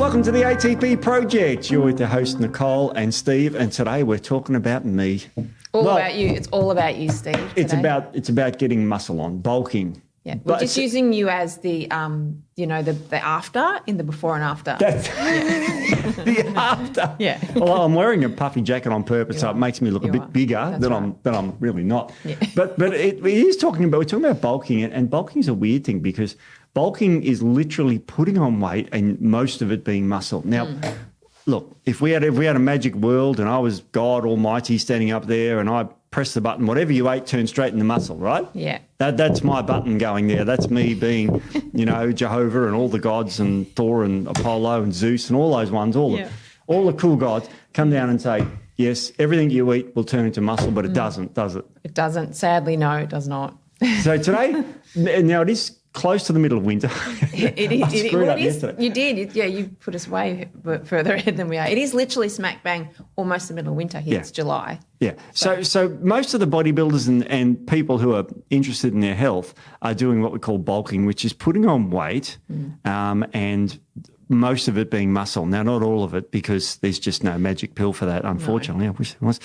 Welcome to the ATP Project. You're with the host Nicole and Steve, and today we're talking about me. About you. It's all about you, Steve. Today. It's about getting muscle on, bulking. Yeah, we're just using you as the the after in the before and after. That's the after. Yeah. Well, I'm wearing a puffy jacket on purpose, so it makes me look a bit bigger than I'm really not. Yeah. But we're talking about bulking, and bulking is a weird thing because bulking is literally putting on weight and most of it being muscle. Now, look, if we had a magic world and I was God Almighty standing up there and I press the button, whatever you ate turned straight into muscle, right? Yeah. That's my button going there. That's me being, Jehovah and all the gods and Thor and Apollo and Zeus and all those ones, all the cool gods come down and say, yes, everything you eat will turn into muscle, but it doesn't, does it? It doesn't. Sadly, no, it does not. So today, now it is close to the middle of winter. It is. I screwed up yesterday. You did. You put us way further ahead than we are. It is literally smack bang almost the middle of winter here. Yeah. It's July. Yeah. So most of the bodybuilders and people who are interested in their health are doing what we call bulking, which is putting on weight and most of it being muscle. Now, not all of it because there's just no magic pill for that, unfortunately. No. I wish there was.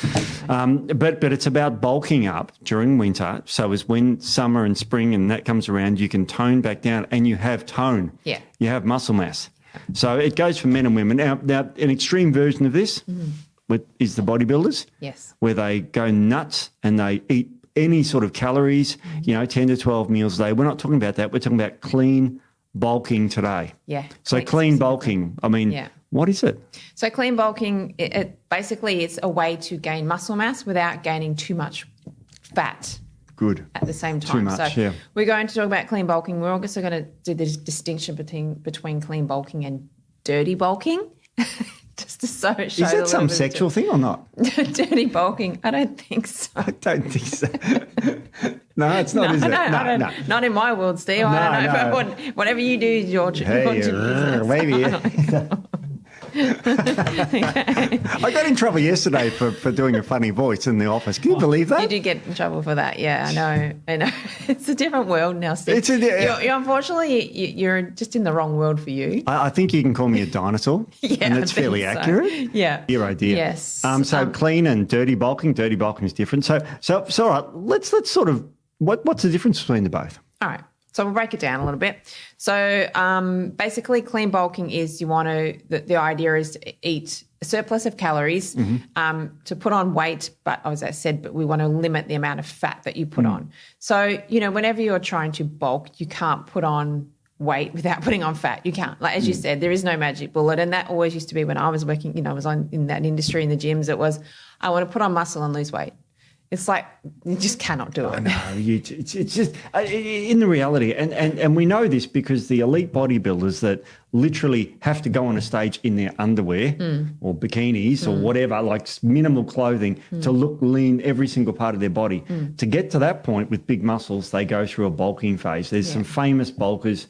But it's about bulking up during winter. So as when summer and spring and that comes around, you can tone back down and you have tone. Yeah. You have muscle mass. So it goes for men and women. Now an extreme version of this is the bodybuilders. Yes. Where they go nuts and they eat any sort of calories, 10 to 12 meals a day. We're not talking about that. We're talking about clean bulking today. Yeah. So clean bulking, what is it? So clean bulking, it basically it's a way to gain muscle mass without gaining too much fat. Good. At the same time. Too much, so we're going to talk about clean bulking. We're also going to do the distinction between clean bulking and dirty bulking. Just to show is that some sexual thing or not? Dirty bulking? I don't think so. I don't think so. No, it's not, is it? No. Not in my world, Steve. I don't know. Whatever you do is your maybe. I got in trouble yesterday for doing a funny voice in the office. Can you believe that? You did get in trouble for that. Yeah, I know. It's a different world now, Steve. Unfortunately, you're just in the wrong world for you. I think you can call me a dinosaur. And that's fairly accurate. Yeah. Your idea. Yes. So clean and dirty bulking. Dirty bulking is different. So all right, let's sort of, what's the difference between the both? All right. So we'll break it down a little bit. So basically clean bulking is the idea is to eat a surplus of calories to put on weight, but as I said, we want to limit the amount of fat that you put on. So, whenever you're trying to bulk, you can't put on weight without putting on fat. You can't. Like, as you said, there is no magic bullet. And that always used to be when I was working, I was in that industry in the gyms, it was, I want to put on muscle and lose weight. It's like you just cannot do it. No, it's just in the reality, and we know this because the elite bodybuilders that literally have to go on a stage in their underwear or bikinis or whatever, like minimal clothing to look lean every single part of their body. To get to that point with big muscles, they go through a bulking phase. There's some famous bulkers,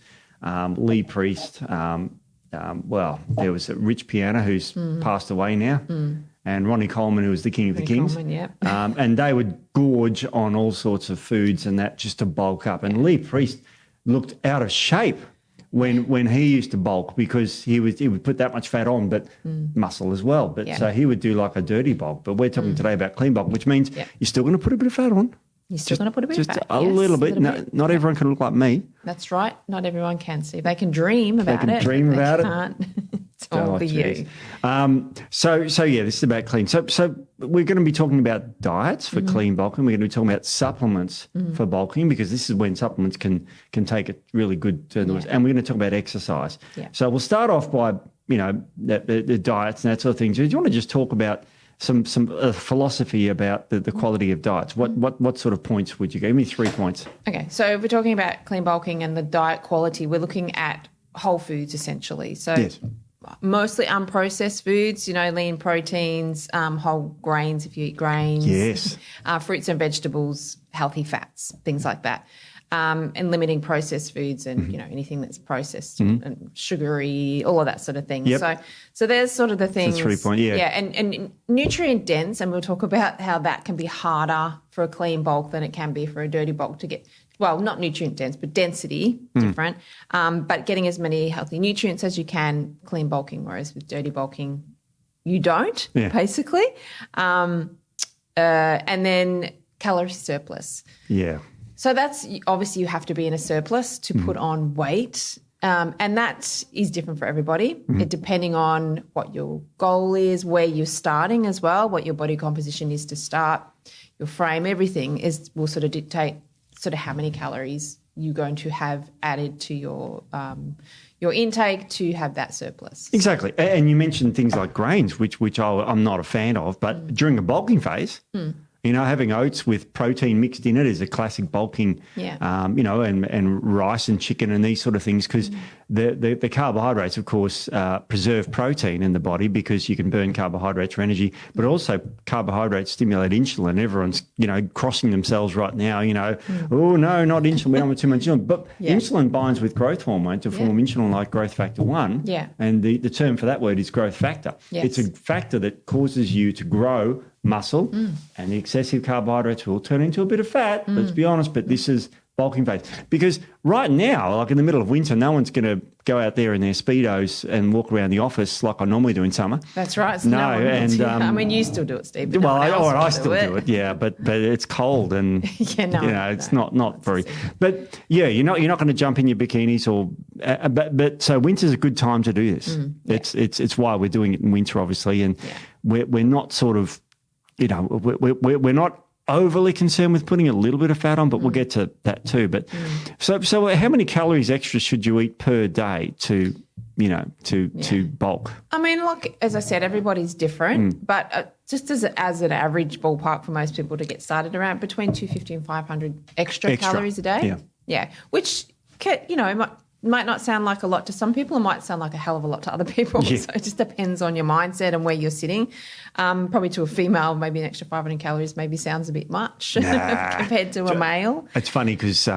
Lee Priest. There was a Rich Piana who's passed away now. And Ronnie Coleman, who was the king of the kings. Coleman, and they would gorge on all sorts of foods and that just to bulk up. And Lee Priest looked out of shape when he used to bulk because he would put that much fat on, but muscle as well. But so he would do like a dirty bulk. But we're talking today about clean bulk, which means you're still going to put a bit of fat on. You're still going to put a bit of fat. Just a little bit. Not everyone can look like me. That's right. Not everyone can, Steve. They can dream about it. They can dream about it. It's all for you. So this is about clean. So we're going to be talking about diets for clean bulking. We're going to be talking about supplements for bulking because this is when supplements can take a really good turn. And we're going to talk about exercise. Yeah. So we'll start off by, the diets and that sort of thing. Do you want to just talk about some philosophy about the quality of diets? What sort of points would you give me? 3 points. Okay, so if we're talking about clean bulking and the diet quality, we're looking at whole foods essentially. So mostly unprocessed foods, lean proteins, whole grains if you eat grains. Yes. Fruits and vegetables, healthy fats, things like that. And limiting processed foods and, anything that's processed and sugary, all of that sort of thing. Yep. So there's sort of the things. That's 3 points, Yeah, and nutrient dense, and we'll talk about how that can be harder for a clean bulk than it can be for a dirty bulk to get well, not nutrient dense, but density different. But getting as many healthy nutrients as you can, clean bulking, whereas with dirty bulking, you don't, basically. And then calorie surplus. Yeah. So that's obviously you have to be in a surplus to put on weight. And that is different for everybody, depending on what your goal is, where you're starting as well, what your body composition is to start, your frame, everything will sort of dictate sort of how many calories you're going to have added to your intake to have that surplus. Exactly. And you mentioned things like grains, which I'm not a fan of, but during a bulking phase, you know, having oats with protein mixed in it is a classic bulking, you know, and rice and chicken and these sort of things, because the carbohydrates, of course, preserve protein in the body because you can burn carbohydrates for energy, but also carbohydrates stimulate insulin. Everyone's, you know, crossing themselves right now, you know, oh, no, not insulin, we don't want too much insulin. But insulin binds with growth hormone to form insulin like growth factor 1. Yeah. And the term for that word is growth factor. Yes. It's a factor that causes you to grow muscle, and the excessive carbohydrates will turn into a bit of fat, let's be honest, but this is bulking phase. Because right now, like in the middle of winter, no one's going to go out there in their Speedos and walk around the office like I normally do in summer. That's right. So no and I mean, you still do it, Steve. Well, I still do it, yeah, but it's cold and you know, it's not very. But yeah, you're not going to jump in your bikinis or. But so winter's a good time to do this. It's why we're doing it in winter, obviously, and we're not sort of. You know, we're not overly concerned with putting a little bit of fat on, but we'll get to that too. But so how many calories extra should you eat per day to bulk? I mean, look, as I said, everybody's different, but just as an average ballpark for most people to get started, around between 250 and 500 extra calories a day. Yeah, which you know might not sound like a lot to some people. It might sound like a hell of a lot to other people. Yeah. So it just depends on your mindset and where you're sitting. Probably to a female, maybe an extra 500 calories maybe sounds a bit much compared to a male. It's funny because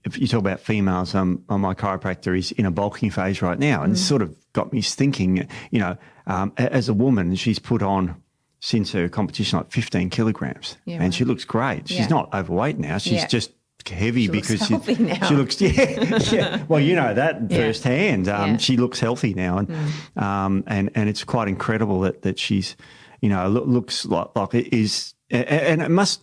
if you talk about females, my chiropractor is in a bulking phase right now, and it's sort of got me thinking, you know, as a woman, she's put on since her competition like 15 kilograms, and she looks great. She's not overweight now. She's just heavy because she looks well, you know that firsthand. She looks healthy now, and it's quite incredible that she's, you know, looks like it is, and it must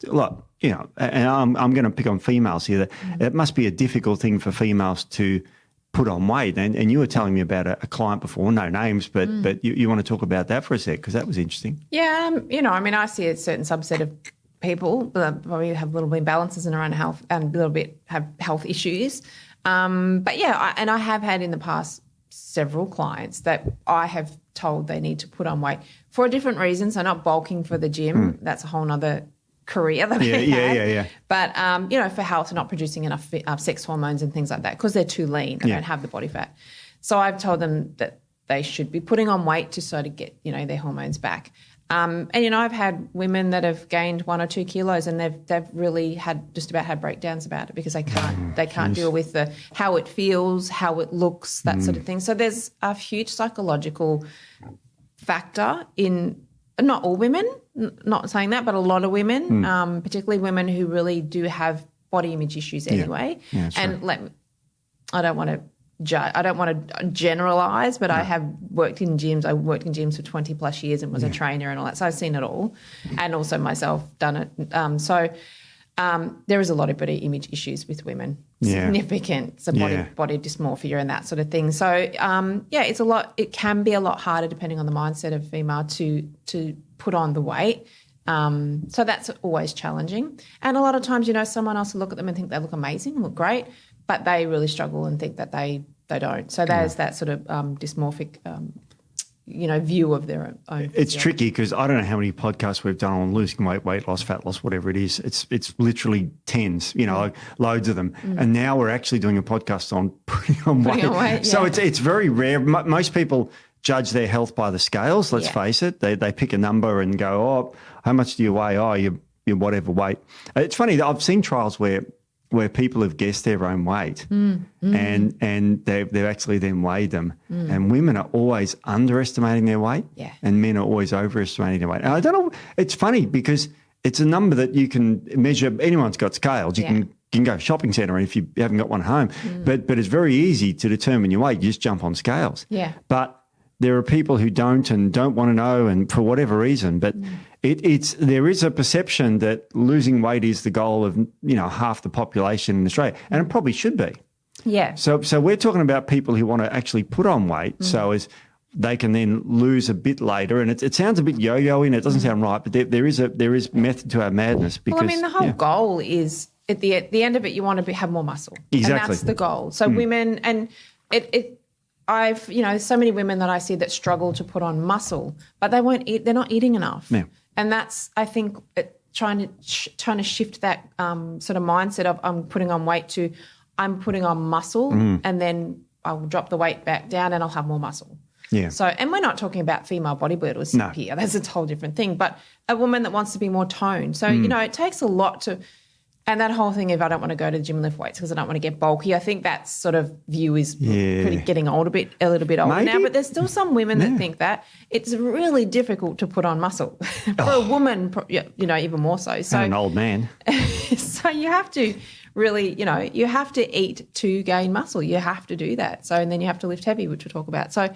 like, you know, and I'm going to pick on females here, that it must be a difficult thing for females to put on weight, and you were telling me about a client before, no names, but you want to talk about that for a sec because that was interesting. You know, I mean, I see a certain subset of people probably have little imbalances in their own health and a little bit have health issues. But I have had in the past several clients that I have told they need to put on weight for a different reason. So not bulking for the gym. That's a whole nother career that they had. But, you know, for health, not producing enough sex hormones and things like that because they're too lean. They don't have the body fat. So I've told them that they should be putting on weight to sort of get, you know, their hormones back. And, you know, I've had women that have gained 1 or 2 kilos and they've really had breakdowns about it because they can't deal with how it feels, how it looks, that sort of thing. So there's a huge psychological factor in not all women, not saying that, but a lot of women, particularly women who really do have body image issues anyway. Yeah, and I don't want to generalize, but I have worked in gyms. I worked in gyms for 20 plus years and was a trainer and all that. So I've seen it all, and also myself done it. So there is a lot of body image issues with women, significant, so body dysmorphia and that sort of thing. So it's a lot. It can be a lot harder depending on the mindset of female to put on the weight. So that's always challenging. And a lot of times, you know, someone else will look at them and think they look amazing, look great, but they really struggle and think that they don't. So there's that sort of dysmorphic, you know, view of their own. It's tricky because I don't know how many podcasts we've done on losing weight, weight loss, fat loss, whatever it is. It's literally tens, you know, like loads of them. And now we're actually doing a podcast on putting on weight. So it's very rare. Most people judge their health by the scales, let's face it. They pick a number and go, oh, how much do you weigh? Oh, you're whatever weight. It's funny that I've seen trials where people have guessed their own weight and they've actually then weighed them. And women are always underestimating their weight and men are always overestimating their weight. And I don't know, it's funny because it's a number that you can measure. Anyone's got scales. You can can go shopping centre if you haven't got one home. But it's very easy to determine your weight. You just jump on scales. Yeah. But there are people who don't want to know, and for whatever reason. But there is a perception that losing weight is the goal of half the population in Australia, and it probably should be. Yeah. So we're talking about people who want to actually put on weight, so as they can then lose a bit later. And it sounds a bit yo-yo, and it doesn't sound right, but there is method to our madness. Because, well, I mean, the whole goal is at the end of it, you want to have more muscle. Exactly. And that's the goal. So women, and I've, so many women that I see that struggle to put on muscle, but they won't eat. They're not eating enough. Yeah. And that's, I think, trying to shift that sort of mindset of I'm putting on weight to I'm putting on muscle, and then I'll drop the weight back down and I'll have more muscle. Yeah. So, and we're not talking about female bodybuilders here. That's a whole different thing. But a woman that wants to be more toned. So, it takes a lot to. And that whole thing of I don't want to go to the gym and lift weights because I don't want to get bulky, I think that sort of view is pretty getting a little bit older now. But there's still some women that think that it's really difficult to put on muscle. For a woman, even more so. So and an old man. So you have to really, you have to eat to gain muscle. You have to do that. So and then you have to lift heavy, which we'll talk about. So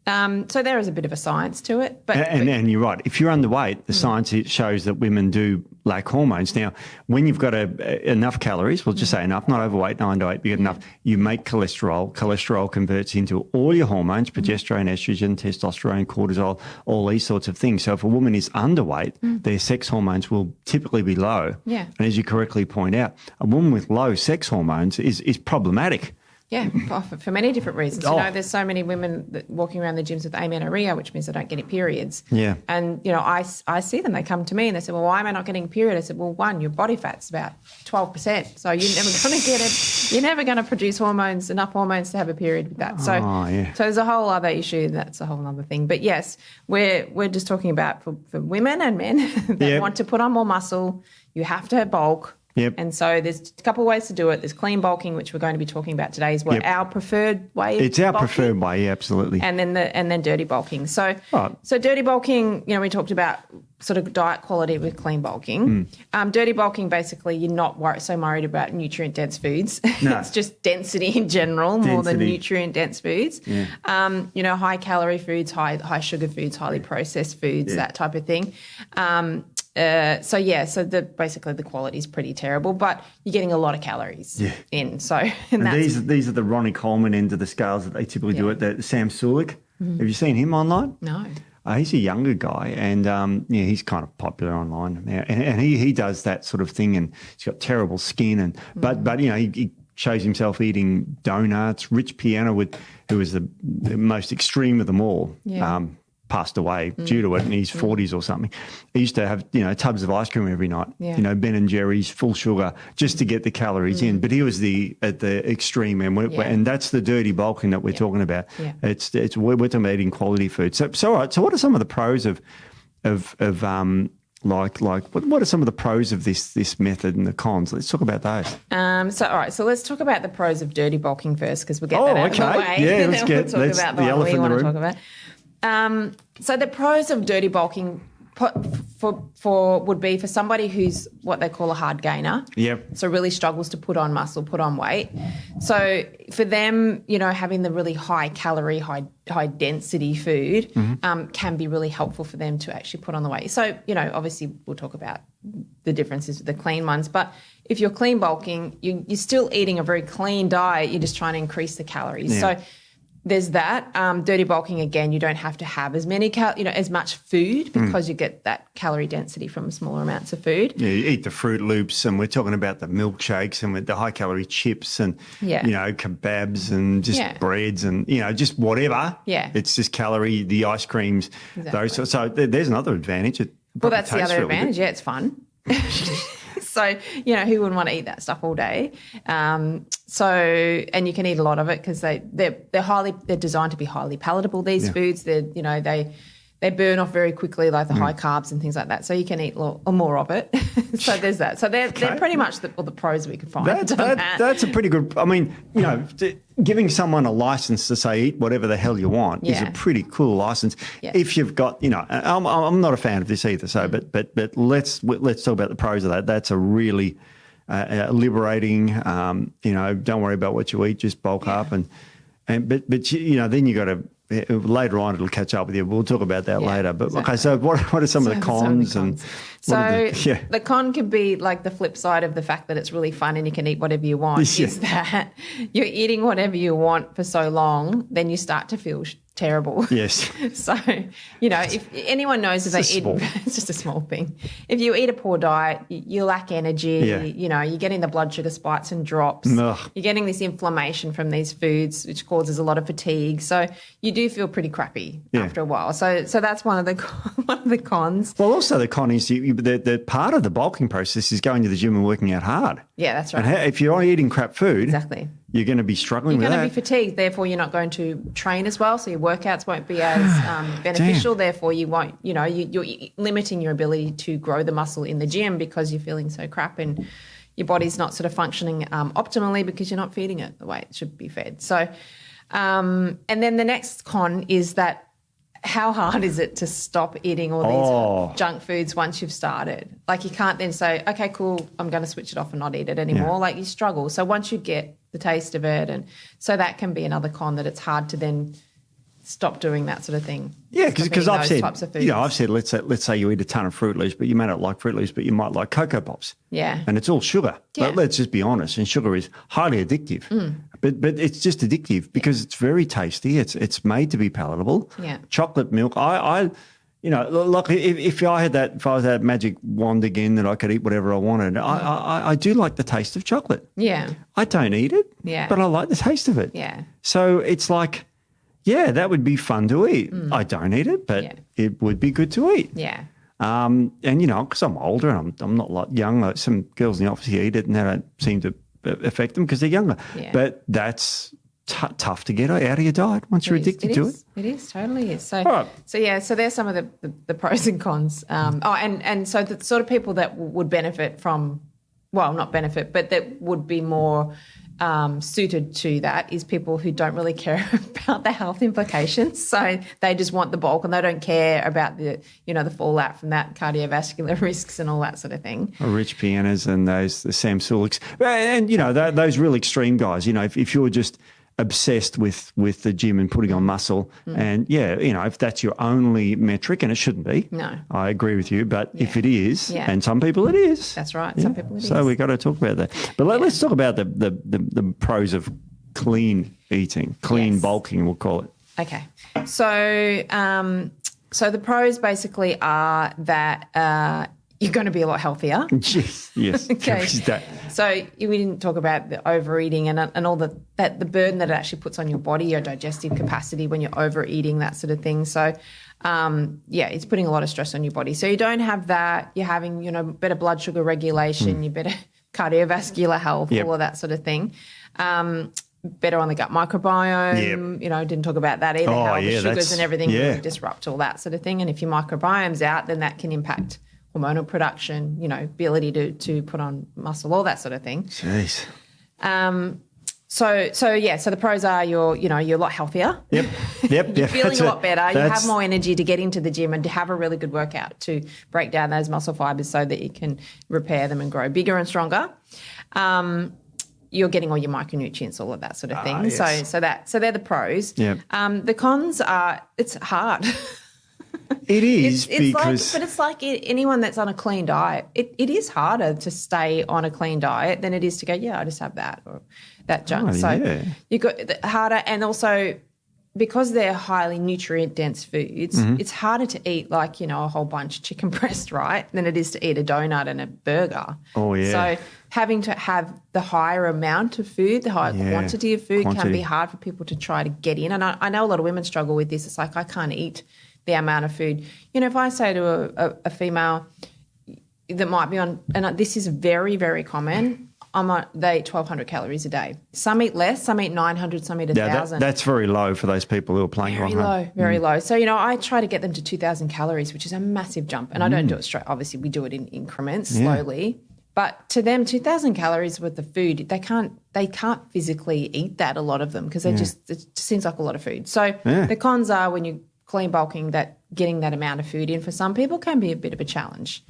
there is a bit of a science to it. And you're right. If you're underweight, the science shows that women do lack hormones. Now, when you've got enough calories, we'll just say enough, not overweight, not underweight, but you get enough, you make cholesterol. Cholesterol converts into all your hormones, progesterone, estrogen, testosterone, cortisol, all these sorts of things. So if a woman is underweight, their sex hormones will typically be low. Yeah. And as you correctly point out, a woman with low sex hormones is problematic. Yeah, for many different reasons. There's so many women walking around the gyms with amenorrhea, which means they don't get periods. Yeah. And, I see them. They come to me and they say, well, why am I not getting a period? I said, well, one, your body fat's about 12%. So you're never going to get it. You're never going to produce enough hormones to have a period with that. So, so there's a whole other issue. And that's a whole other thing. But, yes, we're just talking about for women and men that want to put on more muscle. You have to have bulk. Yep. And so there's a couple of ways to do it. There's clean bulking, which we're going to be talking about today, is our preferred way of It's our bulking. preferred way, yeah, absolutely. And then dirty bulking. So dirty bulking, we talked about sort of diet quality with clean bulking. Dirty bulking, basically, you're not so worried about nutrient-dense foods. No. It's just density in general more than nutrient-dense foods. Yeah. High-calorie foods, high sugar foods, highly processed foods, that type of thing. Basically the quality is pretty terrible, but you're getting a lot of calories in. So these are the Ronnie Coleman end of the scales that they typically do at the Sam Sulik. Have you seen him online? No. He's a younger guy, and he's kind of popular online now. And he does that sort of thing, and he's got terrible skin, but he shows himself eating donuts. Rich Piana, who was the most extreme of them all. Yeah. Passed away due to it in his 40s or something. He used to have, tubs of ice cream every night, Ben and Jerry's, full sugar, just to get the calories in. But he was at the extreme end, and that's the dirty bulking that we're talking about. Yeah. We're talking about eating quality food. So all right. So what are some of the pros of what are some of the pros of this method and the cons? Let's talk about those. So let's talk about the pros of dirty bulking first, because we'll get that out of the way. Yeah, let's get we'll talk about the elephant in the room. Talk about. So the pros of dirty bulking would be for somebody who's what they call a hard gainer. Yep. So really struggles to put on muscle, put on weight. So for them, having the really high calorie, high density food can be really helpful for them to actually put on the weight. So, obviously we'll talk about the differences with the clean ones, but if you're clean bulking, you're still eating a very clean diet. You're just trying to increase the calories. Yeah. So there's that. Dirty bulking, again, you don't have to have as many as much food because you get that calorie density from smaller amounts of food. Yeah, you eat the Fruit Loops, and we're talking about the milkshakes and with the high calorie chips and kebabs and just breads and just whatever. Yeah, it's just calorie. The ice creams, those. So there's another advantage. Well, that's the other advantage. Yeah, it's fun. So, who wouldn't want to eat that stuff all day? And you can eat a lot of it because they're designed to be highly palatable, these foods. They burn off very quickly, like the high carbs and things like that. So you can eat more of it. So there's that. So they're pretty much the pros we could find. That's a pretty good, giving someone a license to say eat whatever the hell you want is a pretty cool license. Yeah. If you've got, I'm not a fan of this either. So, but let's talk about the pros of that. That's a really liberating. Don't worry about what you eat, just bulk up. But then you got to. Later on, it'll catch up with you. We'll talk about that later. But exactly. okay, so what are some of the cons? The con can be like the flip side of the fact that it's really fun and you can eat whatever you want. Is that you're eating whatever you want for so long, then you start to feel terrible. Yes. So, if anyone knows if they eat, it's just a small thing. If you eat a poor diet, you lack energy, you're getting the blood sugar spikes and drops. Ugh. You're getting this inflammation from these foods, which causes a lot of fatigue. So you do feel pretty crappy after a while. So that's one of the cons. Well, also the con is the part of the bulking process is going to the gym and working out hard. Yeah, that's right. And if you're eating crap food, exactly, you're going to be struggling with that. You're going to be fatigued, therefore you're not going to train as well, so your workouts won't be as beneficial. Therefore you won't, you're limiting your ability to grow the muscle in the gym because you're feeling so crap and your body's not sort of functioning optimally because you're not feeding it the way it should be fed. So, and then the next con is that how hard is it to stop eating all these junk foods once you've started? Like you can't then say, okay, cool, I'm going to switch it off and not eat it anymore. Yeah. Like you struggle. So once you get the taste of it, and so that can be another con, that it's hard to then stop doing that sort of thing. Yeah, because I've said, let's say you eat a ton of Fruit Loops, but you may not like Fruit Loops, but you might like Cocoa Pops. Yeah. And it's all sugar. Yeah. But let's just be honest, and sugar is highly addictive. But it's just addictive because it's very tasty. It's made to be palatable. Yeah. Chocolate milk. Like if I had that magic wand again that I could eat whatever I wanted, I do like the taste of chocolate. Yeah. I don't eat it. Yeah. But I like the taste of it. Yeah. So it's like, yeah, that would be fun to eat. I don't eat it, but it would be good to eat. Yeah. And because I'm older and I'm not like young. Like some girls in the office here eat it and they don't seem to affect them because they're younger. Yeah. But that's tough to get out of your diet once you're addicted to it. It is, totally is. So there's some of the pros and cons. And so the sort of people that would benefit from, well, not benefit, but that would be more suited to that is people who don't really care about the health implications. So they just want the bulk and they don't care about the fallout from that, cardiovascular risks and all that sort of thing. Rich Pianas and the Sam Suleks. And, those real extreme guys, if you're just obsessed with the gym and putting on muscle and if that's your only metric, and it shouldn't be. No. I agree with you, but if it is, and some people it is. That's right. Some people it is. So we got to talk about that. But let's talk about the pros of clean eating, clean bulking, we'll call it. Okay. So the pros basically are that you're going to be a lot healthier. Yes. Okay. So we didn't talk about the overeating and all the burden that it actually puts on your body, your digestive capacity when you're overeating, that sort of thing. So, it's putting a lot of stress on your body. So you don't have that. You're having, better blood sugar regulation, you better cardiovascular health, all of that sort of thing. Better on the gut microbiome. Didn't talk about that either. How the sugars and everything really disrupt all that sort of thing. And if your microbiome's out, then that can impact hormonal production, ability to put on muscle, all that sort of thing. Jeez. So the pros are you're a lot healthier. Yep. You're feeling a lot better. You have more energy to get into the gym and to have a really good workout to break down those muscle fibers so that you can repair them and grow bigger and stronger. You're getting all your micronutrients, all of that sort of thing. Yes. So they're the pros. Yep. The cons are it's hard. It is it's like anyone that's on a clean diet. It is harder to stay on a clean diet than it is to go, I just have that or that junk. You got harder, and also because they're highly nutrient dense foods, it's harder to eat like a whole bunch of chicken breast, right, than it is to eat a donut and a burger. Oh yeah. So having to have the higher amount of food, the higher quantity of food can be hard for people to try to get in. And I know a lot of women struggle with this. It's like I can't eat the amount of food. If I say to a female that might be on, and this is very, very common, they eat 1,200 calories a day. Some eat less, some eat 900, some eat 1,000. That's very low for those people who are playing very low, very low. So, I try to get them to 2,000 calories, which is a massive jump. And I don't do it straight. Obviously, we do it in increments, slowly. But to them, 2,000 calories worth of food, they can't physically eat that, a lot of them, because it just seems like a lot of food. So the cons are when you clean bulking, that getting that amount of food in for some people can be a bit of a challenge.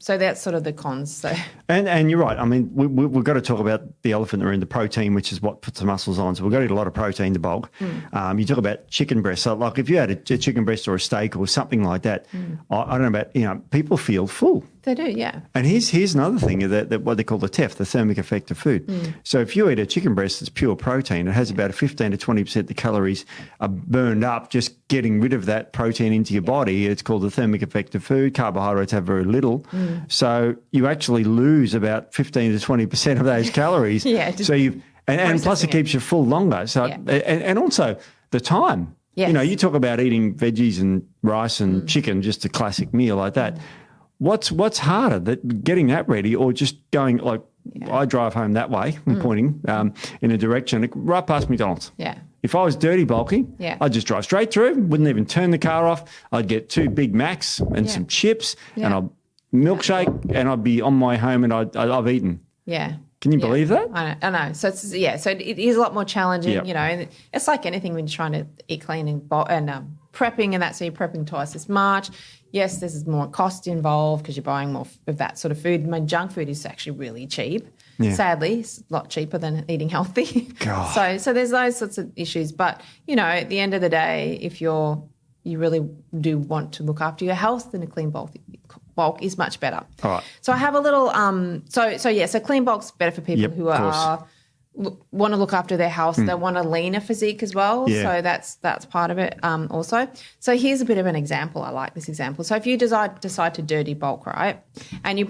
So that's sort of the cons. So. And you're right. I mean, we've got to talk about the elephant in the room, the protein, which is what puts the muscles on. So we've got to eat a lot of protein to bulk. You talk about chicken breast. So like if you had a chicken breast or a steak or something like that, I don't know about, people feel full. They do, yeah. And here's another thing, that what they call the TEF, the thermic effect of food. So if you eat a chicken breast that's pure protein, it has about a 15 to 20% the calories are burned up just getting rid of that protein into your body. It's called the thermic effect of food. Carbohydrates have very little. So you actually lose about 15 to 20% of those calories. So and plus it keeps you full longer. So and also the time. Yes. You talk about eating veggies and rice and chicken, just a classic meal like that. What's harder, that getting that ready or just going like I drive home that way, I'm pointing in a direction right past McDonald's. Yeah. If I was dirty bulking, I'd just drive straight through, wouldn't even turn the car off. I'd get 2 Big Macs and some chips and a milkshake, and I'd be on my home and I've eaten. Yeah. Can you believe that? I know. So so it is a lot more challenging, and it's like anything when you're trying to eat clean and prepping and that, so you're prepping twice as much. Yes, there's more cost involved because you're buying more of that sort of food. I mean, junk food is actually really cheap. Yeah. Sadly, it's a lot cheaper than eating healthy. God. So there's those sorts of issues. But, at the end of the day, if you really do want to look after your health, then a clean bulk is much better. All right. So I have a little so clean bulk's better for people who want to look after their health. They want a leaner physique as well. So that's part of it also. So here's a bit of an example. I like this example. So if you decide to dirty bulk, right, and you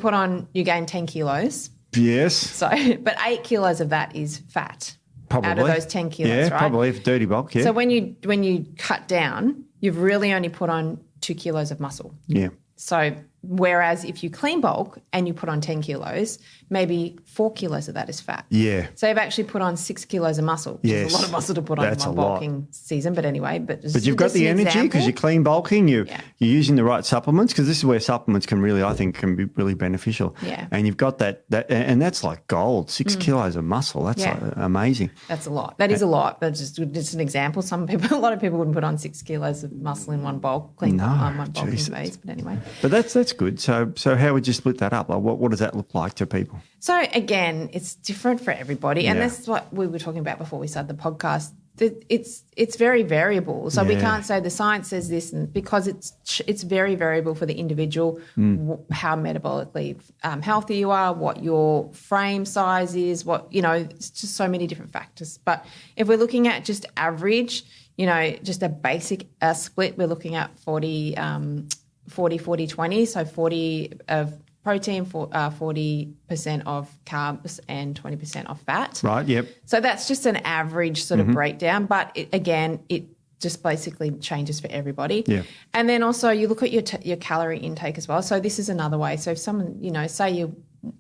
gain 10 kilos. Yes. So, but 8 kilos of that is fat. Probably. Out of those 10 kilos, right? Yeah, probably if dirty bulk, So when you cut down, you've really only put on 2 kilos of muscle. Yeah. So whereas if you clean bulk and you put on 10 kilos, maybe 4 kilos of that is fat. Yeah. So you've actually put on 6 kilos of muscle. Yes. It's a lot of muscle to put on in one bulking season, but anyway. But you've got the energy because you're clean bulking, you're using the right supplements, because this is where supplements can be really beneficial. Yeah. And you've got that and that's like gold, 6 kilos of muscle. That's like amazing. That's a lot. That is a lot, but just an example. A lot of people wouldn't put on 6 kilos of muscle in one bulk, one bulking phase, but anyway. But that's good. So how would you split that up? Like what does that look like to people? So again, it's different for everybody, and that's what we were talking about before we started the podcast. It's very variable. So we can't say the science says this, and because it's very variable for the individual, how metabolically healthy you are, what your frame size is, it's just so many different factors. But if we're looking at just average, just a basic split, we're looking at 40, 20. So 40 of protein, 40% of carbs and 20% of fat. Right, yep. So that's just an average sort of breakdown, but it just basically changes for everybody. Yeah. And then also you look at your calorie intake as well. So this is another way. So if someone, say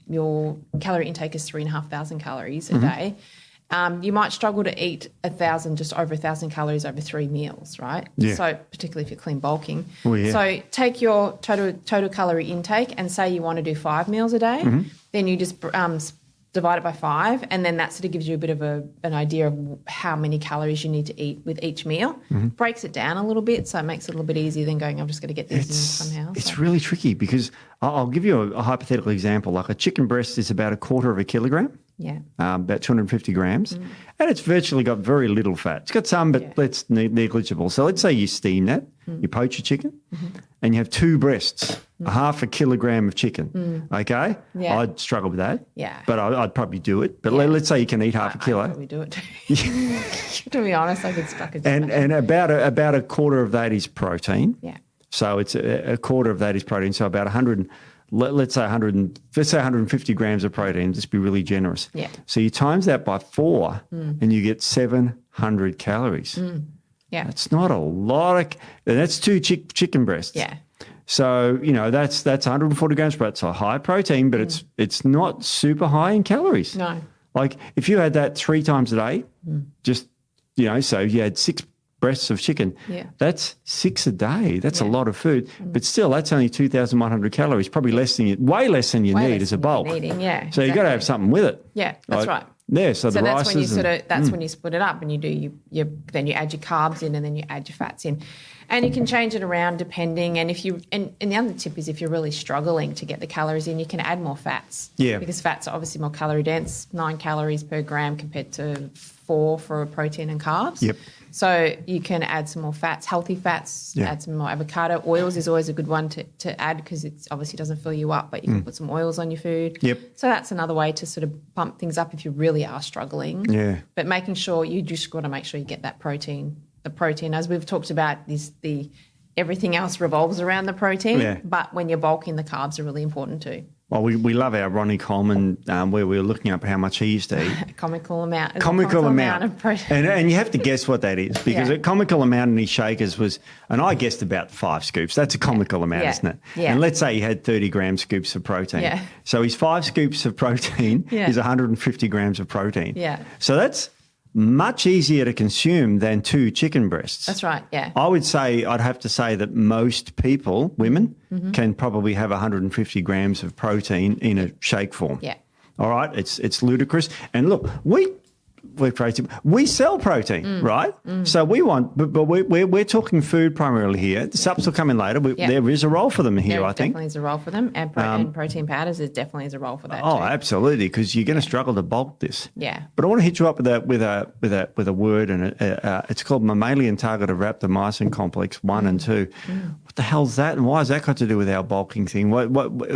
your calorie intake is 3,500 calories a day, you might struggle to eat just over 1,000 calories over 3 meals, right? Yeah. So particularly if you're clean bulking. Oh, yeah. So take your total calorie intake and say you want to do 5 meals a day, then you just divide it by 5, and then that sort of gives you a bit of an idea of how many calories you need to eat with each meal. Breaks it down a little bit, so it makes it a little bit easier than going, I'm just going to get these in somehow. It's really tricky because I'll give you a hypothetical example. Like a chicken breast is about 1/4 of a kilogram. Yeah. About 250 grams. And it's virtually got very little fat. It's got some, but it's negligible. So let's say you steam that, you poach your chicken, and you have 2 breasts, 1/2 kilogram of chicken. Okay? Yeah. I'd struggle with that. Yeah. But I'd probably do it. But let's say you can eat 1/2 kilo. I'd probably do it too. To be honest, I could stuck it. And about 1/4 of that is protein. Yeah. So it's 1/4 of that is protein. So about 100. Let's say 150 grams of protein, just be really generous. Yeah. So you times that by 4 and you get 700 calories. Yeah. That's not a lot that's 2 chicken breasts. Yeah. So, that's 140 grams, but it's a high protein, but it's not super high in calories. No. Like if you had that 3 times a day, just, so you had 6 breasts of chicken. Yeah. That's 6 a day. That's a lot of food. But still, that's only 2,100 calories, probably way less than you need as a bulk. So exactly. You've got to have something with it. Yeah, that's right. Yeah, so the that's rices when you when you split it up and you do then you add your carbs in and then you add your fats in. And you can change it around depending. And if you and the other tip is if you're really struggling to get the calories in, you can add more fats. Yeah. Because fats are obviously more calorie dense, 9 calories per gram compared to 4 for protein and carbs. Yep. So you can add some more fats, healthy fats, add some more avocado. Oils is always a good one to add because it obviously doesn't fill you up, but you can put some oils on your food. Yep. So that's another way to sort of bump things up if you really are struggling. Yeah. But making sure you just got to make sure you get that protein. The protein, as we've talked about, everything else revolves around the protein. Yeah. But when you're bulking, the carbs are really important too. Well, we love our Ronnie Coleman where we were looking up how much he used to eat. A comical amount Comical of protein. And you have to guess what that is because a comical amount in his shakers was, and I guessed about 5 scoops. That's a comical amount, isn't it? Yeah. And let's say he had 30 gram scoops of protein. Yeah. So his 5 scoops of protein is 150 grams of protein. Yeah. So that's much easier to consume than 2 chicken breasts. That's right, yeah. I'd have to say that most people, women, can probably have 150 grams of protein in a shake form. Yeah. All right, it's ludicrous. And look, we sell protein, right? So we want, but we're talking food primarily here. The subs will come in later. There is a role for them here, I think. Definitely is a role for them, and protein powders is definitely is a role for that. Oh, too. absolutely, because you're going to struggle to bulk this. Yeah. But I want to hit you up with a word, and it's called mammalian targeted rapamycin complex 1 and 2. What the hell's that, and why has that got to do with our bulking thing? What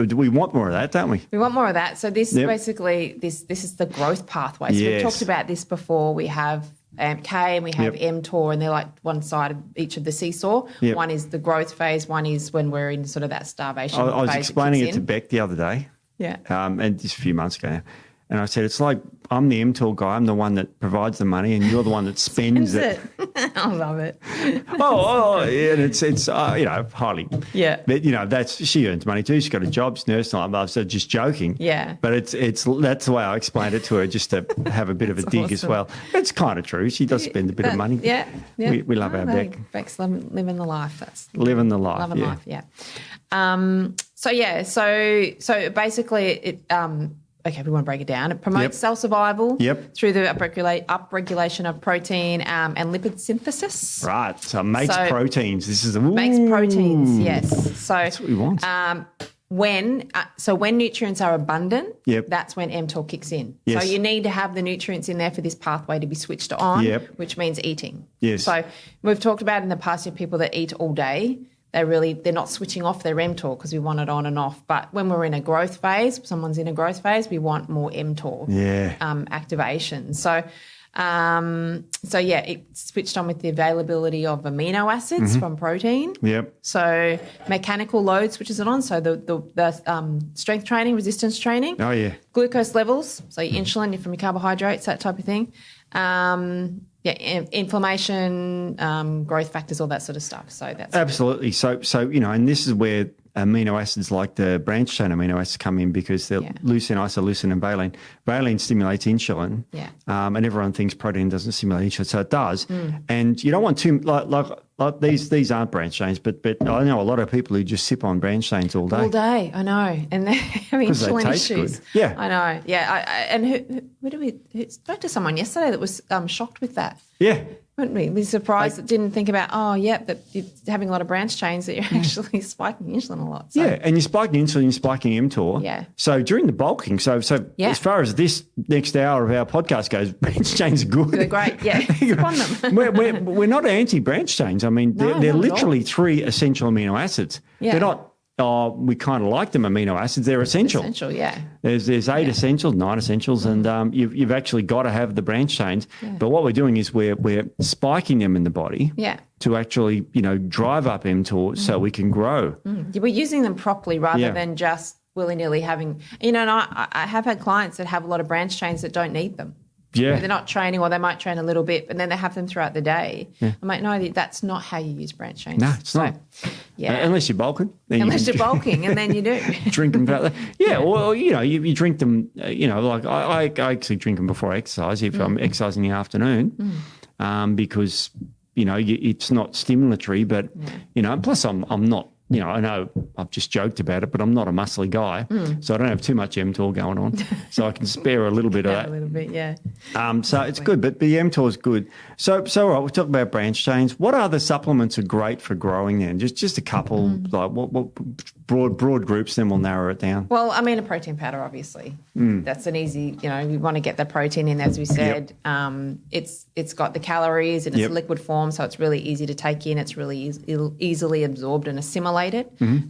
do we want more of that, don't we? We want more of that. So this basically this is the growth pathway. So we've talked about this before. We have K and we have mTOR, and they're like one side of each of the seesaw. Yep. One is the growth phase. One is when we're in sort of that starvation phase. I was explaining it to Beck the other day. Yeah. And just a few months ago. And I said, it's like I'm the mTOR guy. I'm the one that provides the money, and you're the one that spends it. I love it. And it's highly. Yeah. But she earns money too. She's got a job, she's nurse, and I'm so just joking. Yeah. But that's the way I explained it to her, just to have a bit of a dig as well. It's kind of true. She does spend a bit of money. Yeah. We love our Beck. Beck's living the life. That's living the life. Loving life. Yeah. So basically it. Okay, we want to break it down. It promotes cell survival through the upregulation of protein and lipid synthesis. Right. So it makes proteins. This is makes proteins. Yes. So that's what we want. When nutrients are abundant, Yep. that's when mTOR kicks in. Yes. So you need to have the nutrients in there for this pathway to be switched on, Yep. which means eating. Yes. So we've talked about in the past, people that eat all day, they're not switching off their mTOR because we want it on and off. But when we're in a growth phase, someone's in a growth phase, we want more mTOR activation. So it's switched on with the availability of amino acids from protein. Yep. So mechanical load switches it on. So the strength training, resistance training. Oh, yeah. Glucose levels, so your insulin from your carbohydrates, that type of thing. Inflammation, growth factors, all that sort of stuff. So that's absolutely. So and this is where amino acids like the branched chain amino acids come in because they're leucine, isoleucine, and valine. Valine stimulates insulin, and everyone thinks protein doesn't stimulate insulin, so it does. And you don't want too like these aren't branched chains, but I know a lot of people who just sip on branched chains all day. All day, I know, and they're having insulin issues. Good. Yeah, I know. Yeah, who spoke to someone yesterday that was shocked with that. Yeah. Wouldn't we be surprised that didn't think about, that you're having a lot of branched chains, that you're actually spiking insulin a lot. So. Yeah, and you're spiking insulin, you're spiking mTOR. Yeah. So during the bulking, as far as this next hour of our podcast goes, branched chains are good. They're great, yeah. Sip on them. we're not anti-branched chains. I mean, they're literally 3 essential amino acids. Yeah. They're not, we kind of like them amino acids. They're essential. Essential, yeah. There's 8 essentials, 9 essentials, and you've actually got to have the branched chains. Yeah. But what we're doing is we're spiking them in the body to actually, drive up mTOR so we can grow. We're using them properly rather than just willy-nilly having, and I have had clients that have a lot of branched chains that don't need them. Yeah. They're not training, or they might train a little bit, but then they have them throughout the day. Yeah. I'm like, no, that's not how you use branched chains. No, it's not. Yeah. Unless you're bulking. Unless you're bulking, and then you do. Drink them. Well, you drink them, like I actually drink them before I exercise if I'm exercising in the afternoon because, it's not stimulatory, but, plus I'm not I know I've just joked about it, but I'm not a muscly guy, so I don't have too much mTOR going on, so I can spare a little bit of that. A little bit, yeah. So it's good, but the mTOR is good. So all right, we'll talk about branch chains. What other supplements are great for growing then? Just a couple, like what broad groups, then we'll narrow it down. Well, I mean, a protein powder, obviously. That's an easy, we want to get the protein in, as we said. It's got the calories and it's a liquid form, so it's really easy to take in. It's really easily absorbed and assimilated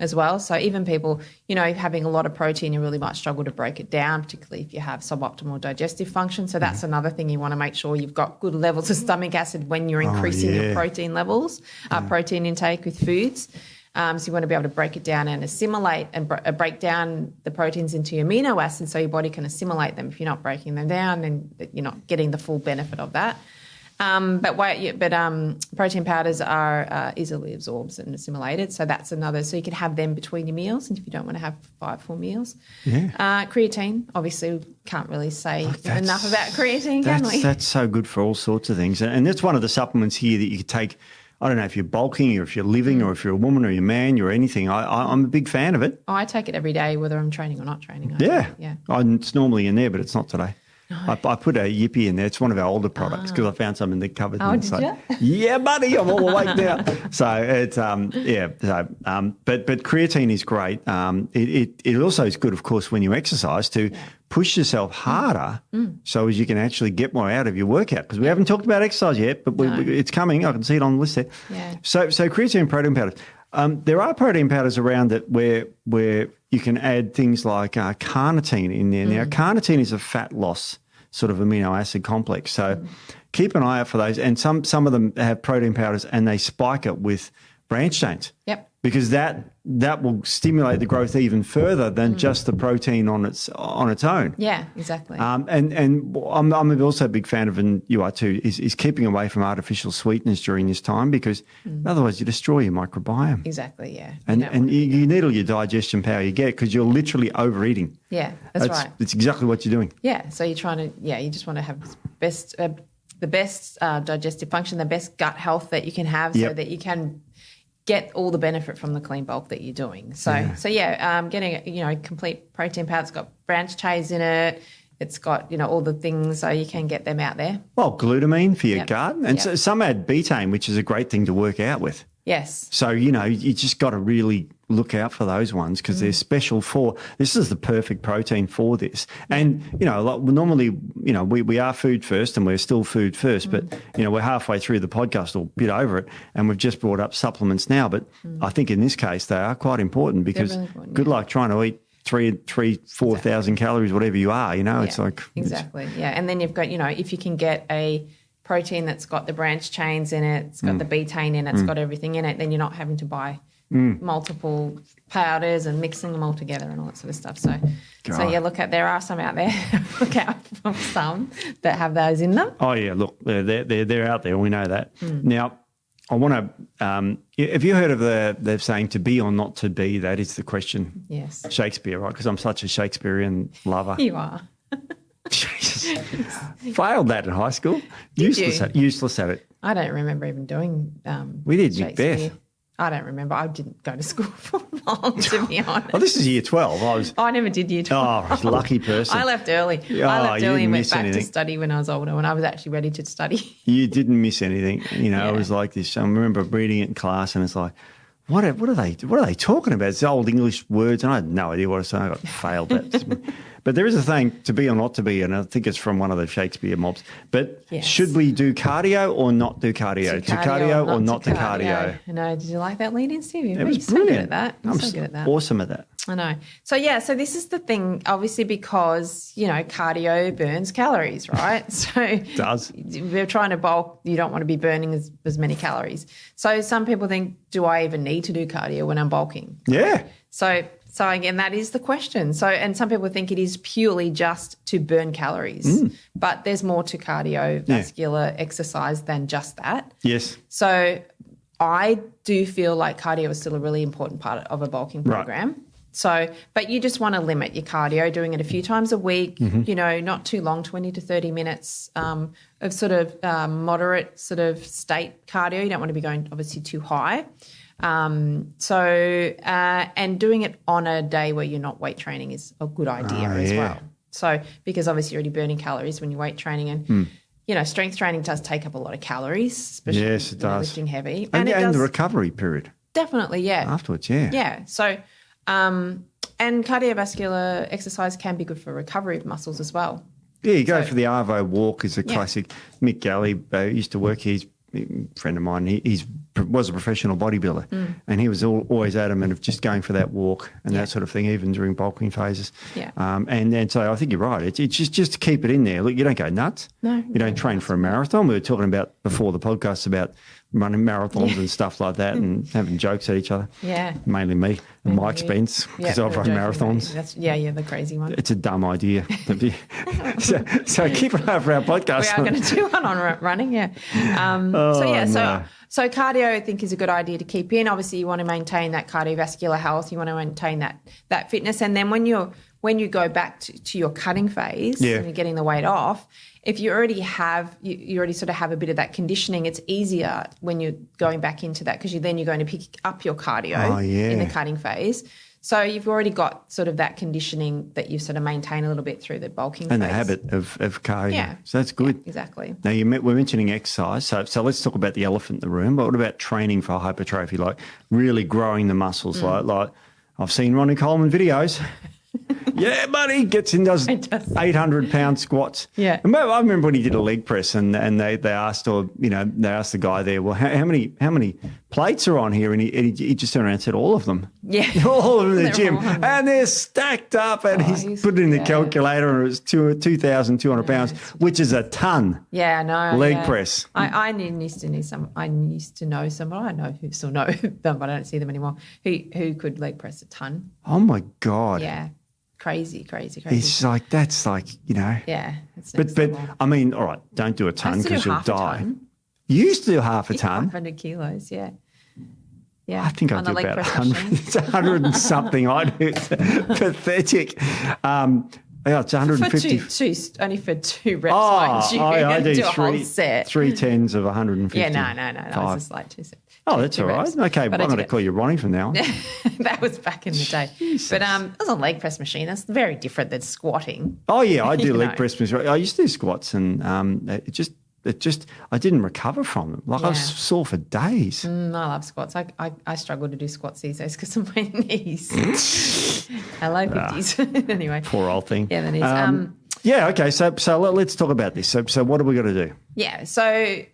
as well. So even people, having a lot of protein, you really might struggle to break it down, particularly if you have suboptimal digestive function. So that's another thing. You want to make sure you've got good levels of stomach acid when you're increasing your protein levels, protein intake with foods. So you want to be able to break it down and assimilate and break down the proteins into amino acids so your body can assimilate them. If you're not breaking them down, then you're not getting the full benefit of that. But protein powders are easily absorbed and assimilated, so that's another. So you can have them between your meals, and if you don't want to have 5 full meals. Creatine, obviously, we can't really say enough about creatine, can we? That's so good for all sorts of things, and that's one of the supplements here that you could take. I don't know if you're bulking or if you're living or if you're a woman or you're a man, you're anything. I'm a big fan of it. Oh, I take it every day, whether I'm training or not training. It's normally in there, but it's not today. No. I put a Yippee in there. It's one of our older products because I found some in the cupboard. Oh, did you? Yeah, buddy, I'm all awake now. So it's but creatine is great. It also is good, of course, when you exercise to push yourself harder so as you can actually get more out of your workout. Because we haven't talked about exercise yet, but it's coming. I can see it on the list there. Yeah. So creatine and protein powders. There are protein powders around that where you can add things like carnitine in there. Now, carnitine is a fat loss sort of amino acid complex. So keep an eye out for those. And some of them have protein powders and they spike it with branch chains. Yep. Because that will stimulate the growth even further than just the protein on its own. Yeah, exactly. And I'm also a big fan of, and you are too, is keeping away from artificial sweeteners during this time because otherwise you destroy your microbiome. Exactly, yeah. And you need all your digestion power you get because you're literally overeating. Yeah, that's right. It's exactly what you're doing. Yeah, so you're trying to, you just want to have the best digestive function, the best gut health that you can have so that you can get all the benefit from the clean bulk that you're doing. Getting a complete protein powder. It's got branch chains in it. It's got all the things, so you can get them out there. Well, glutamine for your gut, and so some add betaine, which is a great thing to work out with. Yes. So you just got to really look out for those ones because they're special for. This is the perfect protein for this. And normally we are food first and we're still food first, but we're halfway through the podcast or a bit over it, and we've just brought up supplements now. But I think in this case they are quite important because really important, good luck trying to eat 4,000 calories, whatever you are. It's like exactly. And then you've got if you can get a protein that's got the branch chains in it, it's got the betaine in it, it's got everything in it, then you're not having to buy multiple powders and mixing them all together and all that sort of stuff. So there are some out there. Look out for some that have those in them. Oh yeah, look, they're out there. We know that. Now, I want to. Have you heard of the saying "to be or not to be"? That is the question. Yes. Shakespeare, right? Because I'm such a Shakespearean lover. You are. Jesus. Failed that in high school. Useless at it. I don't remember even doing we did Macbeth. I don't remember. I didn't go to school for long, to be honest. Oh, this is year 12. I never did year 12. Oh, lucky person. I left early. I left early and went back to study when I was older, when I was actually ready to study. You didn't miss anything. It was like this. I remember reading it in class and it's like, what are they talking about? It's old English words and I had no idea what I was saying. I got failed that. But there is a thing, to be or not to be, and I think it's from one of the Shakespeare mobs. But should we do cardio or not do cardio? To cardio or not to cardio? No, did you like that lead in, Steve? It was brilliant. So good at that. I'm so good at that. Awesome at that. I know. So this is the thing, obviously, because, cardio burns calories, right? So it does. If you're trying to bulk, you don't want to be burning as many calories. So some people think, do I even need to do cardio when I'm bulking? Yeah. So again, that is the question. So, and some people think it is purely just to burn calories, but there's more to cardiovascular exercise than just that. Yes. So I do feel like cardio is still a really important part of a bulking program. Right. So, but you just want to limit your cardio, doing it a few times a week, not too long, 20 to 30 minutes of sort of moderate sort of state cardio. You don't want to be going obviously too high. And doing it on a day where you're not weight training is a good idea as well. So because obviously you're already burning calories when you're weight training and, strength training does take up a lot of calories, especially yes, it does. lifting heavy. And the recovery period. Definitely, yeah. Afterwards, yeah. Yeah. So, and cardiovascular exercise can be good for recovery of muscles as well. Yeah, you go for the Arvo walk is a classic. Mick Galley used to work here. He's a friend of mine. He was a professional bodybuilder and he was always adamant of just going for that walk and that sort of thing, even during bulking phases. Yeah. And so I think you're right. It's just to keep it in there. Look, you don't go nuts. No. You don't train for a marathon. We were talking about before the podcast about running marathons and stuff like that and having jokes at each other. Yeah. Mainly me and Mike Spence because I've run marathons. You're the crazy one. It's a dumb idea. so keep it up for our podcast. We are going to do one on running, yeah. So cardio I think is a good idea to keep in. Obviously you want to maintain that cardiovascular health. You want to maintain that fitness. And then when you go back to your cutting phase and you're getting the weight off, if you already sort of have a bit of that conditioning, it's easier when you're going back into that because you're going to pick up your cardio in the cutting phase. So you've already got sort of that conditioning that you sort of maintain a little bit through the bulking and phase. the habit of cardio. Yeah. So that's good. Yeah, exactly. Now, we're mentioning exercise. So let's talk about the elephant in the room. But what about training for hypertrophy, like really growing the muscles? Like I've seen Ronnie Coleman videos. Yeah, buddy, gets in, does 800-pound squats. Yeah. And I remember when he did a leg press and they asked, they asked the guy there, well, how many plates are on here? And he just turned around and said, all of them. Yeah. All of them in the gym. And they're stacked up and he's put it in the calculator and it was 2,200 pounds, which is a ton. Yeah, I know. Leg press. I used to know someone, I know who still know them, but I don't see them anymore, who could leg press a ton. Oh, my God. Yeah. Crazy. It's like, that's like, Yeah. But I mean, all right, don't do a ton because you'll die. You used to do half a ton. 500 kilos, yeah. Yeah. I think I do about 100. It's 100 and something. I do. It's pathetic. It's 150. Only for 2 reps, mind you. I do a whole set. 3 tens of 150. Yeah, no. It was just like 2 sets. Oh, that's all right. Okay, well, I'm going to call you Ronnie from now on. That was back in the day. Jesus. But it was a leg press machine. That's very different than squatting. Oh, yeah, I do leg press machine. I used to do squats and it just I didn't recover from them. I was sore for days. I love squats. I struggle to do squats these days because of my knees. Hello, 50s. Anyway. Poor old thing. Yeah, the knees. Yeah, okay, so let's talk about this. So what are we going to do? Yeah, so